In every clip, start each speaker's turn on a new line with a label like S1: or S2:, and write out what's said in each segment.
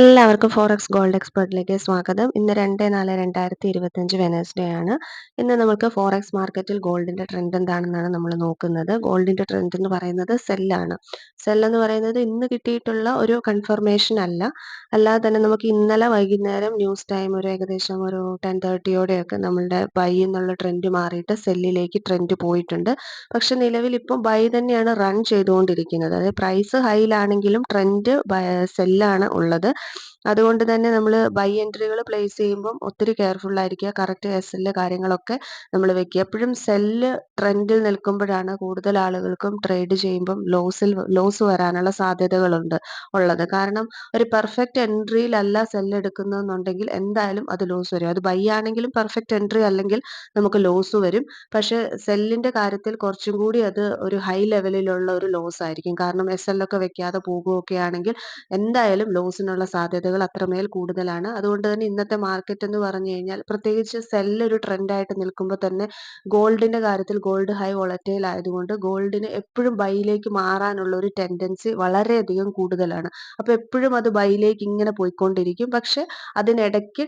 S1: എല്ലാവർക്കും forex gold എക്സ്പെർട്ടിലേക്ക് സ്വാഗതം. ഇന്ന് 2/4/2025 വെനസ്ഡേ ആണ്. ഇന്ന് നമുക്ക് ഫോറക്സ് മാർക്കറ്റിൽ ഗോൾഡിന്റെ ട്രെൻഡ് എന്താണെന്നാണ് നമ്മൾ നോക്കുന്നത്. ഗോൾഡിന്റെ ട്രെൻഡ് എന്ന് പറയുന്നത് സെല്ലാണ്. സെൽ എന്ന് പറയുന്നത് ഇന്ന് കിട്ടിയിട്ടുള്ള ഒരു കൺഫർമേഷൻ അല്ല. അല്ലാതെ തന്നെ നമുക്ക് ഇന്നലെ വൈകുന്നേരം ന്യൂസ് ടൈം ഒരു ഏകദേശം ഒരു 10:30 നമ്മളുടെ ബൈ എന്നുള്ള ട്രെൻഡ് മാറിയിട്ട് സെല്ലിലേക്ക് ട്രെൻഡ് പോയിട്ടുണ്ട്. പക്ഷെ നിലവിൽ ഇപ്പം ബൈ തന്നെയാണ് റൺ ചെയ്തുകൊണ്ടിരിക്കുന്നത്. അതായത് പ്രൈസ് ഹൈയിലാണെങ്കിലും ട്രെൻഡ് സെല്ലാണ് ഉള്ളത്. അതുകൊണ്ട് തന്നെ നമ്മൾ ബൈ എൻട്രികൾ പ്ലേസ് ചെയ്യുമ്പം ഒത്തിരി കെയർഫുൾ ആയിരിക്കുക. കറക്റ്റ് എസ്എൽ കാര്യങ്ങളൊക്കെ നമ്മൾ വെക്കുക. എപ്പോഴും സെല്ല് ട്രെൻഡിൽ നിൽക്കുമ്പോഴാണ് കൂടുതൽ ആളുകൾക്കും ട്രേഡ് ചെയ്യുമ്പം ലോസ് വരാനുള്ള സാധ്യതകളുണ്ട് ഉള്ളത്. കാരണം ഒരു പെർഫെക്റ്റ് എൻട്രിയിലല്ല സെല്ല് എടുക്കുന്നതെന്നുണ്ടെങ്കിൽ എന്തായാലും അത് ലോസ് വരും. അത് ബൈ ആണെങ്കിലും പെർഫെക്റ്റ് എൻട്രി അല്ലെങ്കിൽ നമുക്ക് ലോസ് വരും. പക്ഷേ സെല്ലിന്റെ കാര്യത്തിൽ കുറച്ചും കൂടി അത് ഒരു ഹൈ ലെവലിലുള്ള ഒരു ലോസ് ആയിരിക്കും. കാരണം എസ്എൽ ഒക്കെ വെക്കാതെ പോകുകയൊക്കെ ആണെങ്കിൽ എന്തായാലും ലോസിനുള്ള സാധ്യതകൾ അത്രമേൽ കൂടുതലാണ്. അതുകൊണ്ട് തന്നെ ഇന്നത്തെ മാർക്കറ്റ് എന്ന് പറഞ്ഞു കഴിഞ്ഞാൽ പ്രത്യേകിച്ച് സെല്ല് ഒരു ട്രെൻഡായിട്ട് നിൽക്കുമ്പോൾ തന്നെ ഗോൾഡിന്റെ കാര്യത്തിൽ ഗോൾഡ് ഹൈ വോളറ്റൈൽ ആയതുകൊണ്ട് ഗോൾഡിന് എപ്പോഴും ബൈയിലേക്ക് മാറാനുള്ള ഒരു ടെൻഡൻസി വളരെയധികം കൂടുതലാണ്. അപ്പോൾ എപ്പോഴും അത് ബൈയിലേക്ക് ഇങ്ങനെ പോയിക്കൊണ്ടിരിക്കും. പക്ഷെ അതിനിടയ്ക്ക്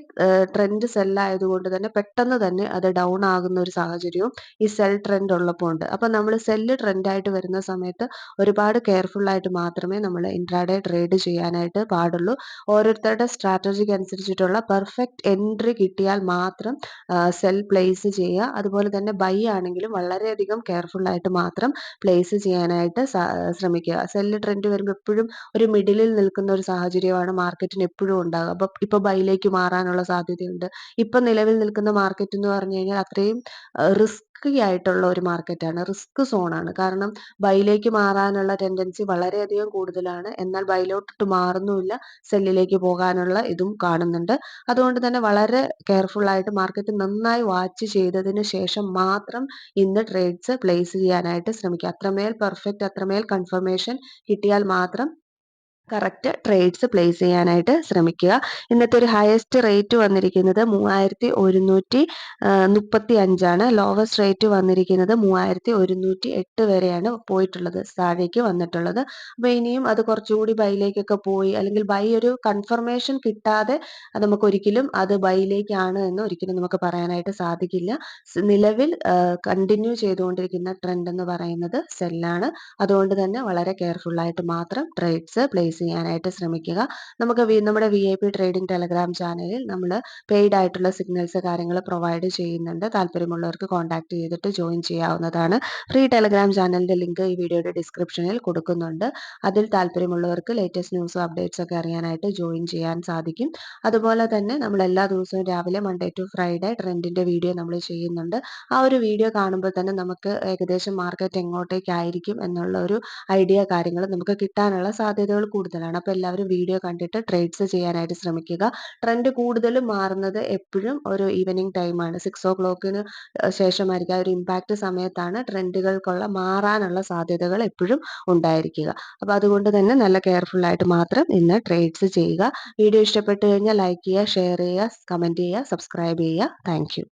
S1: ട്രെൻഡ് സെല്ലായതുകൊണ്ട് തന്നെ പെട്ടെന്ന് തന്നെ അത് ഡൗൺ ആകുന്ന ഒരു സാഹചര്യവും ഈ സെൽ ട്രെൻഡ് ഉള്ളപ്പോൾ ഉണ്ട്. അപ്പോൾ നമ്മൾ സെല്ല് ട്രെൻഡായിട്ട് വരുന്ന സമയത്ത് ഒരുപാട് കെയർഫുൾ ആയിട്ട് മാത്രമേ നമ്മൾ ഇൻട്രാഡേ ട്രേഡ് ചെയ്യാനായിട്ട് പാടുള്ളൂ. ഓരോരുത്തരുടെ സ്ട്രാറ്റജിക്ക് അനുസരിച്ചിട്ടുള്ള പെർഫെക്റ്റ് എൻട്രി കിട്ടിയാൽ മാത്രം സെൽ പ്ലേസ് ചെയ്യുക. അതുപോലെ തന്നെ ബൈ ആണെങ്കിലും വളരെയധികം കെയർഫുൾ ആയിട്ട് മാത്രം പ്ലേസ് ചെയ്യാനായിട്ട് ശ്രമിക്കുക. സെല്ല് ട്രെൻഡ് വരുമ്പോൾ എപ്പോഴും ഒരു മിഡിലിൽ നിൽക്കുന്ന ഒരു സാഹചര്യമാണ് മാർക്കറ്റിന് എപ്പോഴും ഉണ്ടാകുക. അപ്പോൾ ഇപ്പോൾ ബൈയിലേക്ക് മാറാനുള്ള സാധ്യതയുണ്ട്. ഇപ്പം നിലവിൽ നിൽക്കുന്ന മാർക്കറ്റ് എന്ന് പറഞ്ഞു കഴിഞ്ഞാൽ അത്രയും റിസ്കി ആയിട്ടുള്ള ഒരു മാർക്കറ്റാണ്. റിസ്ക് സോണാണ്. കാരണം ബൈയിലേക്ക് മാറാനുള്ള ടെൻഡൻസി വളരെയധികം കൂടുതലാണ്. എന്നാൽ ബൈയിലോട്ട് മാറുന്നുമില്ല. സെല്ലിലേക്ക് പോകാനുള്ള ഇതും കാണുന്നുണ്ട്. അതുകൊണ്ട് തന്നെ വളരെ കെയർഫുൾ ആയിട്ട് മാർക്കറ്റ് നന്നായി വാച്ച് ചെയ്തതിന് ശേഷം മാത്രം ഇന്ന് ട്രേഡ്സ് പ്ലേസ് ചെയ്യാനായിട്ട് ശ്രമിക്കുക. അത്രമേൽ പെർഫെക്റ്റ്, അത്രമേൽ കൺഫർമേഷൻ കിട്ടിയാൽ മാത്രം കറക്റ്റ് ട്രേഡ്സ് പ്ലേസ് ചെയ്യാനായിട്ട് ശ്രമിക്കുക. ഇന്നത്തെ ഒരു ഹയസ്റ്റ് റേറ്റ് വന്നിരിക്കുന്നത് 3135 ലോവസ്റ്റ് റേറ്റ് വന്നിരിക്കുന്നത് 3108 വരെയാണ് പോയിട്ടുള്ളത്, താഴേക്ക് വന്നിട്ടുള്ളത്. അപ്പോൾ ഇനിയും അത് കുറച്ചുകൂടി ബൈയിലേക്കൊക്കെ പോയി അല്ലെങ്കിൽ ബൈ ഒരു കൺഫർമേഷൻ കിട്ടാതെ നമുക്ക് ഒരിക്കലും അത് ബൈയിലേക്കാണ് എന്ന് ഒരിക്കലും നമുക്ക് പറയാനായിട്ട് സാധിക്കില്ല. നിലവിൽ കണ്ടിന്യൂ ചെയ്തുകൊണ്ടിരിക്കുന്ന ട്രെൻഡ് എന്ന് പറയുന്നത് സെല്ലാണ്. അതുകൊണ്ട് തന്നെ വളരെ കെയർഫുൾ ആയിട്ട് മാത്രം ട്രേഡ്സ് പ്ലേസ് ചെയ്യാനായിട്ട് ശ്രമിക്കുക. നമുക്ക് നമ്മുടെ VIP ട്രേഡിംഗ് ടെലഗ്രാം ചാനലിൽ നമ്മൾ പെയ്ഡ് ആയിട്ടുള്ള സിഗ്നൽസ് കാര്യങ്ങൾ പ്രൊവൈഡ് ചെയ്യുന്നുണ്ട്. താല്പര്യമുള്ളവർക്ക് കോൺടാക്ട് ചെയ്തിട്ട് ജോയിൻ ചെയ്യാവുന്നതാണ്. ഫ്രീ ടെലഗ്രാം ചാനലിന്റെ ലിങ്ക് ഈ വീഡിയോയുടെ ഡിസ്ക്രിപ്ഷനിൽ കൊടുക്കുന്നുണ്ട്. അതിൽ താല്പര്യമുള്ളവർക്ക് ലേറ്റസ്റ്റ് ന്യൂസും അപ്ഡേറ്റ്സ് ഒക്കെ അറിയാനായിട്ട് ജോയിൻ ചെയ്യാൻ സാധിക്കും. അതുപോലെ തന്നെ നമ്മൾ എല്ലാ ദിവസവും രാവിലെ മൺഡേ ടു ഫ്രൈഡേ ട്രെൻഡിന്റെ വീഡിയോ നമ്മൾ ചെയ്യുന്നുണ്ട്. ആ ഒരു വീഡിയോ കാണുമ്പോൾ തന്നെ നമുക്ക് ഏകദേശം മാർക്കറ്റ് എങ്ങോട്ടേക്കായിരിക്കും എന്നുള്ള ഒരു ഐഡിയ കാര്യങ്ങൾ നമുക്ക് കിട്ടാനുള്ള സാധ്യതകൾ കൂടുതലാണ്. അപ്പോൾ എല്ലാവരും വീഡിയോ കണ്ടിട്ട് ട്രേഡ്സ് ചെയ്യാനായിട്ട് ശ്രമിക്കുക. ട്രെൻഡ് കൂടുതലും മാറുന്നത് എപ്പോഴും ഒരു ഈവനിങ് ടൈമാണ്. 6 o'clock ശേഷമായിരിക്കും. ആ ഒരു ഇമ്പാക്റ്റ് സമയത്താണ് ട്രെൻഡുകൾക്കുള്ള മാറാനുള്ള സാധ്യതകൾ എപ്പോഴും ഉണ്ടായിരിക്കുക. അപ്പോൾ അതുകൊണ്ട് തന്നെ നല്ല കെയർഫുൾ ആയിട്ട് മാത്രം ഇന്ന് ട്രേഡ്സ് ചെയ്യുക. വീഡിയോ ഇഷ്ടപ്പെട്ട് കഴിഞ്ഞാൽ ലൈക്ക് ചെയ്യുക, ഷെയർ ചെയ്യുക, കമൻറ്റ് ചെയ്യുക, സബ്സ്ക്രൈബ് ചെയ്യുക. Thank you.